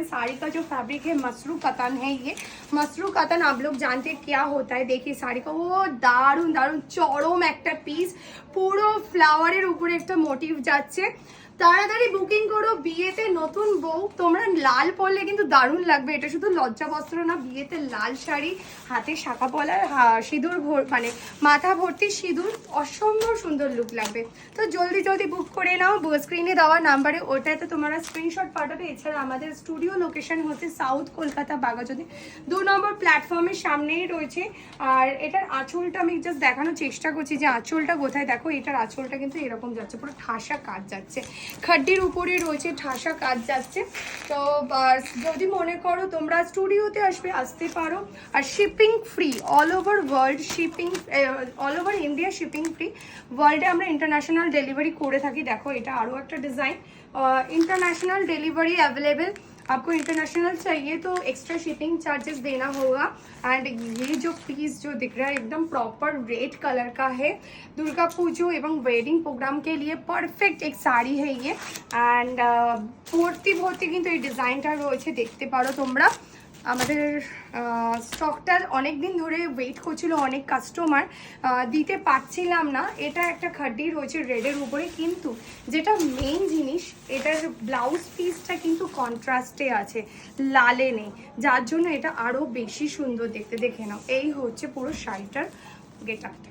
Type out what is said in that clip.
साड़ी का जो फैब्रिक है मसरू कतन है, ये मसरू कतन आप लोग जानते हैं क्या होता है। देखिए শাড়ি का वो দারুণ দারুণ চরম একটা পিস, পুরো ফ্লাওয়ারের উপরে একটা মোটিভ যাচ্ছে। তাড়াতাড়ি বুকিং করো, বিয়েতে নতুন বউ তোমরা লাল পরলে কিন্তু দারুণ লাগবে। এটা শুধু লজ্জা বস্ত্র না, বিয়েতে লাল শাড়ি, হাতে শাখা পলার, সিঁদুর মানে মাথা ভর্তি সিঁদুর, অসম্ভব সুন্দর লুক লাগবে। তো জলদি জলদি বুক করে নাও স্ক্রিনে দেওয়া নাম্বারে, ওটাতে তোমরা স্ক্রিনশট পাঠাবে। এছাড়া আমাদের স্টুডিও লোকেশন হচ্ছে সাউথ কলকাতা বাঘাযতীন 2 নম্বর প্ল্যাটফর্মের সামনেই রয়েছে। আর এটার আঁচলটা আমি জাস্ট দেখানোর চেষ্টা করছি যে আঁচলটা কোথায়। দেখো এটার আঁচলটা কিন্তু এরকম যাচ্ছে, পুরো ঠাসা কাজ যাচ্ছে, খাড্ডির উপরে রয়েছে ঠাসা কাজ যাচ্ছে। তো যদি মনে করো তোমরা স্টুডিওতে আসতে পারো। আর shipping free, all over world shipping, all over India shipping free. ওয়ার্ল্ডে আমরা ইন্টারন্যাশনাল ডেলিভারি করে থাকি। দেখো এটা আরও একটা ডিজাইন, इंटरनेशनल डिलीवरी अवेलेबल। आपको इंटरनेशनल चाहिए तो एक्स्ट्रा शिपिंग चार्जेस देना होगा। एंड ये जो पीस जो दिख रहा है एकदम प्रॉपर रेड कलर का है, दुर्गा पूजो एवं वेडिंग प्रोग्राम के लिए परफेक्ट एक साड़ी है ये। एंड भर्ती भर्ती किन्तु ये डिजाइनटा रयेछे, देखते पारो तोमरा। আমাদের স্টকটা অনেক দিন ধরে ওয়েট করছিল অনেক কাস্টমার, দিতে পারছিলাম না। এটা একটা খাড্ডি রয়েছে রেডের উপরে, কিন্তু যেটা মেইন জিনিস এটার ব্লাউজ পিসটা কিন্তু কন্ট্রাস্টে আছে, লালে নেই, যার জন্য এটা আরও বেশি সুন্দর দেখতে। দেখে নাও, এই হচ্ছে পুরো শাড়িটার গেটআপটা।